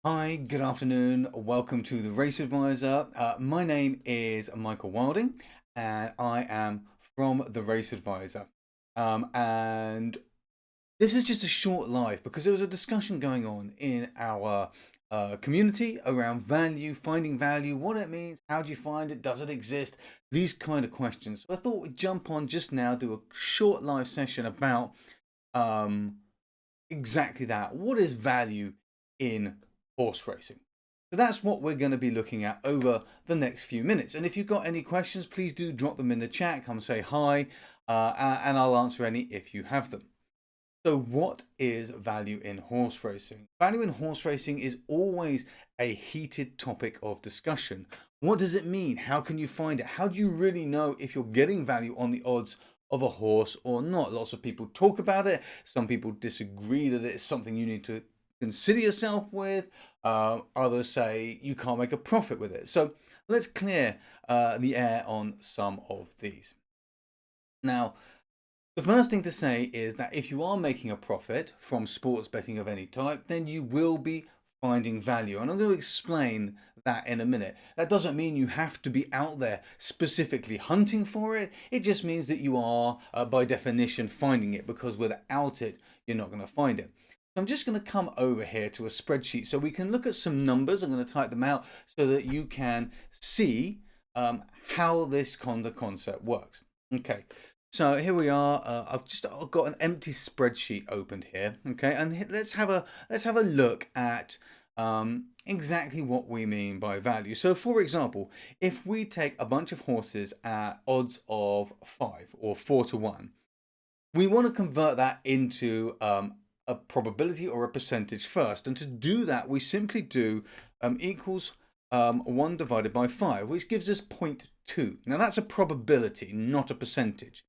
Hi, good afternoon. Welcome to the Race Advisor. My name is Michael Wilding, and I am from the Race Advisor. And this is just a short live because there was a discussion going on in our community around value, finding value, what it means, how do you find it, does it exist, these kind of questions. So I thought we'd jump on just now, do a short live session about um, exactly that. What is value in horse racing? So that's what we're going to be looking at over the next few minutes. And if you've got any questions, please do drop them in the chat. Come say hi, and I'll answer any if you have them. So what is value in horse racing? Value in horse racing is always a heated topic of discussion. What does it mean? How can you find it? How do you really know if you're getting value on the odds of a horse or not? Lots of people talk about it. Some people disagree that it's something you need to consider yourself with. Others say you can't make a profit with it. So let's clear the air on some of these. Now, the first thing to say is that if you are making a profit from sports betting of any type, then you will be finding value. And I'm going to explain that in a minute. That doesn't mean you have to be out there specifically hunting for it. It just means that you are, by definition, finding it, because without it, you're not going to find it. So I'm just going to come over here to a spreadsheet so we can look at some numbers. I'm going to type them out so that you can see how this kind of concept works. Okay. So here we are. I've got an empty spreadsheet opened here. Okay, and let's have a look at exactly what we mean by value. So, for example, if we take a bunch of horses at odds of 5 or 4-1, we want to convert that into a probability or a percentage first. And to do that, we simply do equals 1 divided by 5, which gives us 0.2. Now that's a probability, not a percentage.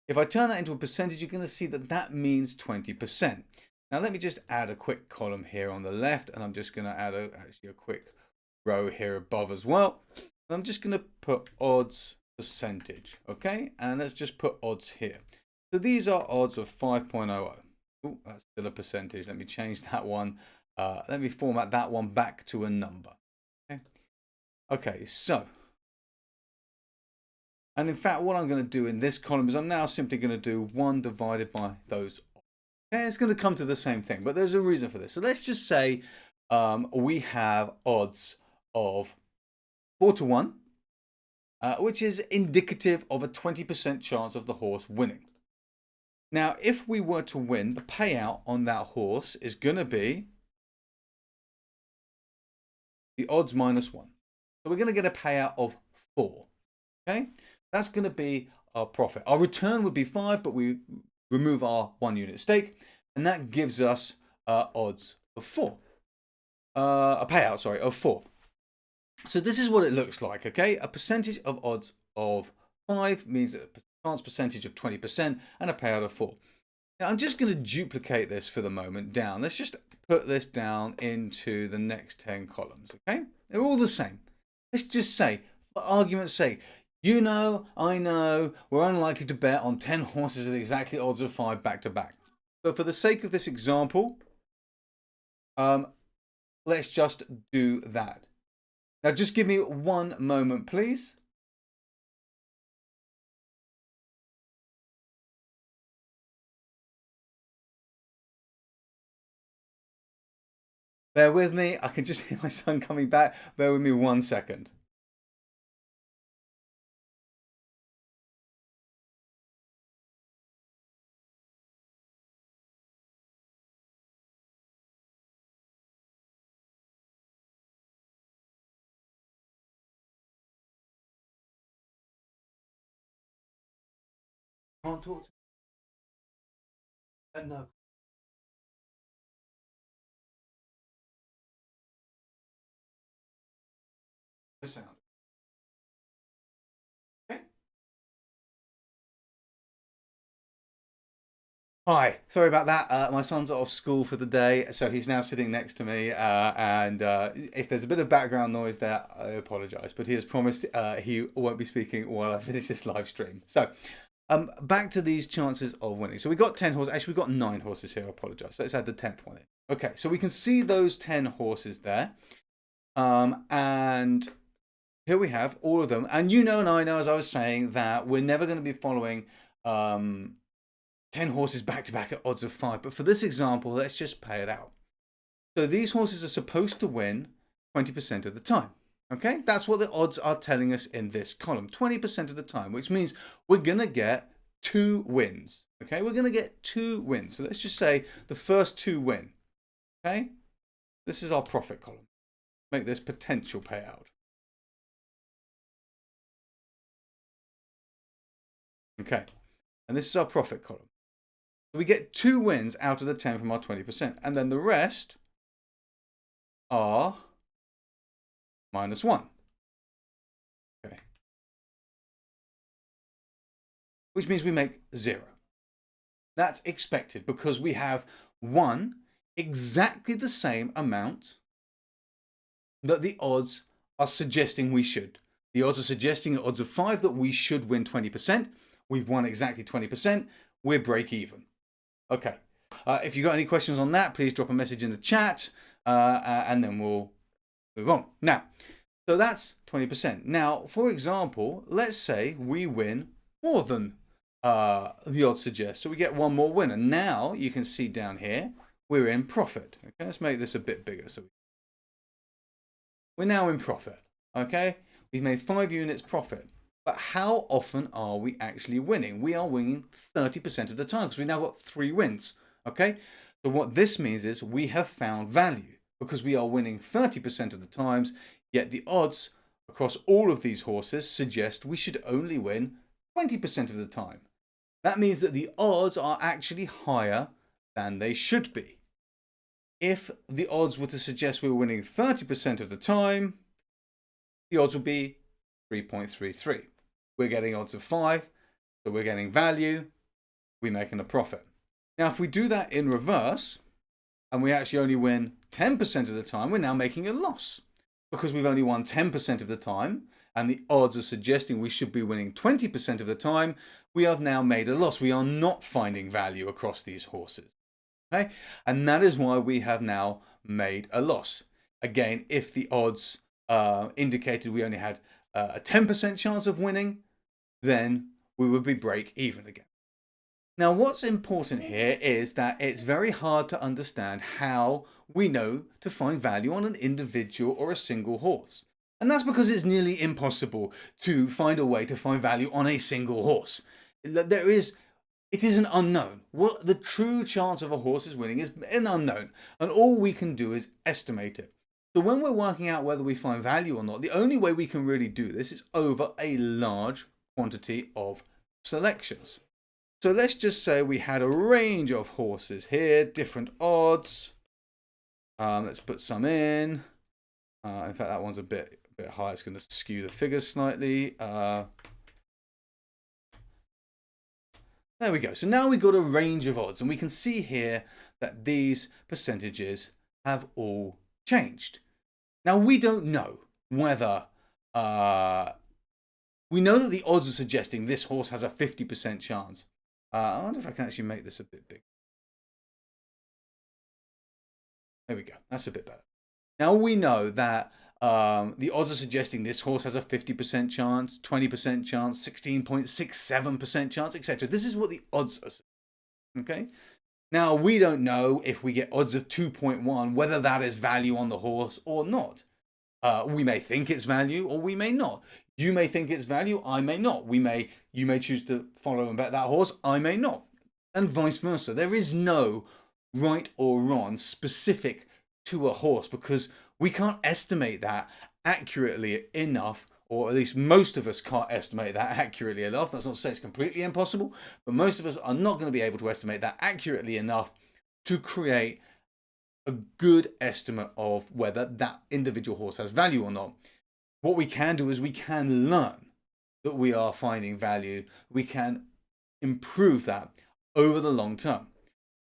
If I turn that into a percentage, you're going to see that that means 20%. Now let me just add a quick column here on the left, and I'm just going to add actually a quick row here above as well. I'm just going to put odds percentage, okay? And let's just put odds here. So these are odds of 5.00. Oh, that's still a percentage. Let me change that one. Let me format that one back to a number. Okay, okay, so. And in fact, what I'm going to do in this column is I'm now simply going to do 1 divided by those. Okay, it's going to come to the same thing, but there's a reason for this. So let's just say we have odds of 4-1, which is indicative of a 20% chance of the horse winning. Now, if we were to win, the payout on that horse is going to be the odds minus 1. So we're going to get a payout of 4. Okay, that's going to be our profit. Our return would be 5, but we remove our 1 unit stake, and that gives us odds of 4. A payout, sorry, of 4. So this is what it looks like, okay? A percentage of odds of 5 means a chance percentage of 20% and a payout of 4. Now I'm just going to duplicate this for the moment down. Let's just put this down into the next 10 columns, okay? They're all the same. Let's just say, for argument's sake, you know, I know, we're unlikely to bet on 10 horses at exactly odds of 5 back to back. But for the sake of this example, let's just do that. Now just give me one moment, please. Bear with me. I can just hear my son coming back. Bear with me 1 second. Can't talk to no. The sound. Okay. Hi, sorry about that. My son's off school for the day, so he's now sitting next to me. And if there's a bit of background noise there, I apologise. But he has promised he won't be speaking while I finish this live stream. So Back to these chances of winning. So we got 10 horses. Actually, we've got 9 horses here. I apologize. Let's add the 10th one in. Okay, so we can see those 10 horses there. And here we have all of them. And you know and I know, as I was saying, that we're never going to be following 10 horses back to back at odds of 5. But for this example, let's just pay it out. So these horses are supposed to win 20% of the time. Okay, that's what the odds are telling us in this column, 20% of the time, which means we're going to get 2 wins. Okay, we're going to get 2 wins. So let's just say the first 2 win. Okay, this is our profit column. Make this potential payout. Okay, and this is our profit column. So we get 2 wins out of the 10 from our 20%, and then the rest are -1. Okay. Which means we make 0. That's expected because we have won exactly the same amount that the odds are suggesting we should. The odds are suggesting at odds of 5 that we should win 20%. We've won exactly 20%. We're break even. Okay. If you've got any questions on that, please drop a message in the chat and then we'll move on. Now, so that's 20%. Now, for example, let's say we win more than the odds suggest. So we get 1 more win. And now you can see down here, we're in profit. Okay, let's make this a bit bigger. So we're now in profit. Okay, we've made 5 units profit. But how often are we actually winning? We are winning 30% of the time because we've now got 3 wins. Okay, so what this means is we have found value because we are winning 30% of the times, yet the odds across all of these horses suggest we should only win 20% of the time. That means that the odds are actually higher than they should be. If the odds were to suggest we were winning 30% of the time, the odds would be 3.33. We're getting odds of 5, so we're getting value, we're making a profit. Now, if we do that in reverse, and we actually only win 10% of the time, we're now making a loss. Because we've only won 10% of the time, and the odds are suggesting we should be winning 20% of the time, we have now made a loss. We are not finding value across these horses. Okay? And that is why we have now made a loss. Again, if the odds indicated we only had a 10% chance of winning, then we would be break even again. Now, what's important here is that it's very hard to understand how we know to find value on an individual or a single horse. And that's because it's nearly impossible to find a way to find value on a single horse. It is an unknown. What the true chance of a horse is winning is an unknown, and all we can do is estimate it. So when we're working out whether we find value or not, the only way we can really do this is over a large quantity of selections. So let's just say we had a range of horses here, different odds. Let's put some in. In fact, that one's a bit high. It's going to skew the figures slightly. There we go. So now we've got a range of odds, and we can see here that these percentages have all changed. Now, we don't know whether... we know that the odds are suggesting this horse has a 50% chance. I wonder if I can actually make this a bit big. There we go. That's a bit better. Now we know that the odds are suggesting this horse has a 50% chance, 20% chance, 16.67% chance, etc. This is what the odds are saying. Okay. Now we don't know if we get odds of 2.1, whether that is value on the horse or not. We may think it's value or we may not. You may think it's value, I may not. You may choose to follow and bet that horse, I may not. And vice versa. There is no right or wrong specific to a horse because we can't estimate that accurately enough, or at least most of us can't estimate that accurately enough. That's not to say it's completely impossible, but most of us are not going to be able to estimate that accurately enough to create a good estimate of whether that individual horse has value or not. What we can do is we can learn that we are finding value. We can improve that over the long term.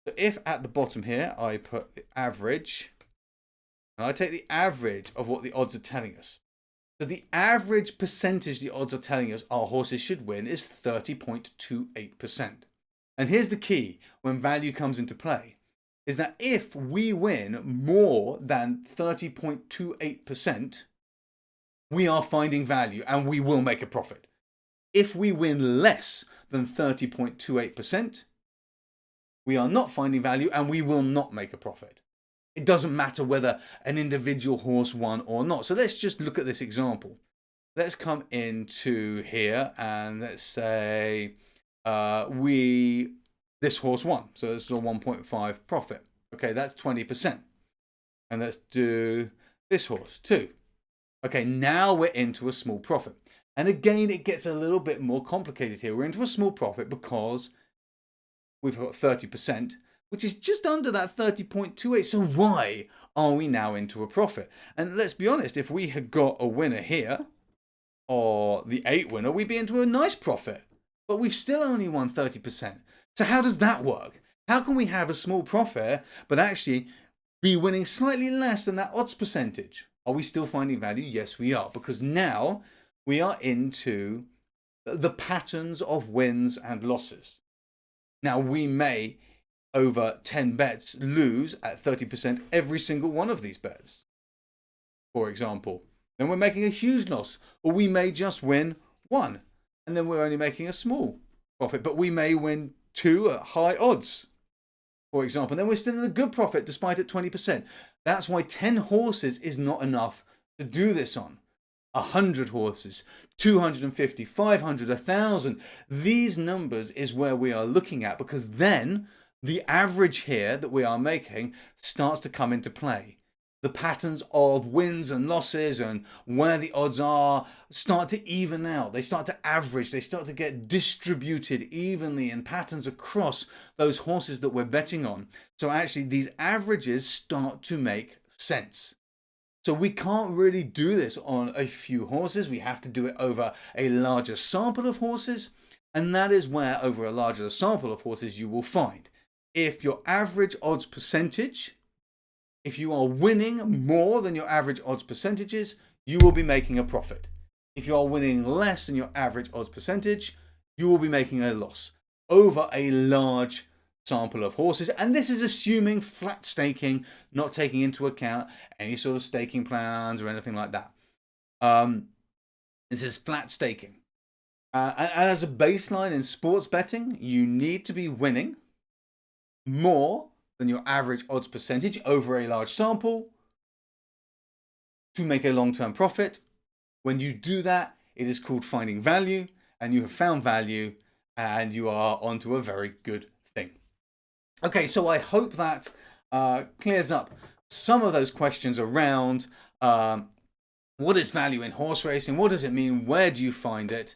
So if at the bottom here, I put the average, and I take the average of what the odds are telling us. So the average percentage the odds are telling us our horses should win is 30.28%. And here's the key when value comes into play, is that if we win more than 30.28%, we are finding value and we will make a profit. If we win less than 30.28%, we are not finding value and we will not make a profit. It doesn't matter whether an individual horse won or not. So let's just look at this example. Let's come into here and let's say this horse won. So this is a 1.5 profit. Okay, that's 20%. And let's do this horse too. Okay, now we're into a small profit. And again, it gets a little bit more complicated here. We're into a small profit because we've got 30%, which is just under that 30.28. So why are we now into a profit? And let's be honest, if we had got a winner here, or the 8 winner, we'd be into a nice profit. But we've still only won 30%. So how does that work? How can we have a small profit, but actually be winning slightly less than that odds percentage? Are we still finding value? Yes, we are, because now we are into the patterns of wins and losses. Now, we may, over 10 bets, lose at 30% every single one of these bets, for example. Then we're making a huge loss. Or we may just win 1, and then we're only making a small profit. But we may win 2 at high odds, for example. And then we're still in a good profit despite at 20%. That's why 10 horses is not enough to do this on. 100 horses, 250, 500, 1,000. These numbers is where we are looking at, because then the average here that we are making starts to come into play. The patterns of wins and losses and where the odds are start to even out. They start to average. They start to get distributed evenly in patterns across those horses that we're betting on. So actually these averages start to make sense. So we can't really do this on a few horses. We have to do it over a larger sample of horses. And that is where over a larger sample of horses you will find, if your average odds percentage, if you are winning more than your average odds percentages, you will be making a profit. If you are winning less than your average odds percentage, you will be making a loss over a large sample of horses. And this is assuming flat staking, not taking into account any sort of staking plans or anything like that. This is flat staking. And as a baseline in sports betting, you need to be winning more than your average odds percentage over a large sample to make a long-term profit. When you do that, it is called finding value, and you have found value and you are onto a very good thing. Okay, so I hope that clears up some of those questions around what is value in horse racing, what does it mean, where do you find it,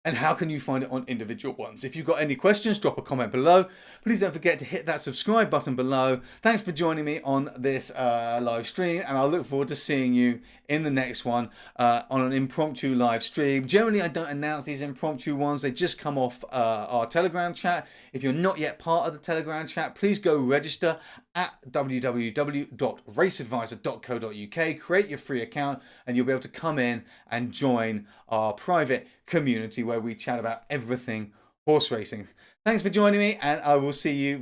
and how can you find it on individual ones. If you've got any questions, drop a comment below. Please don't forget to hit that subscribe button below. Thanks for joining me on this live stream, and I'll look forward to seeing you in the next one on an impromptu live stream. Generally, I don't announce these impromptu ones. They just come off our Telegram chat. If you're not yet part of the Telegram chat, please go register at www.raceadvisor.co.uk. Create your free account and you'll be able to come in and join our private community where we chat about everything horse racing. Thanks for joining me, and I will see you very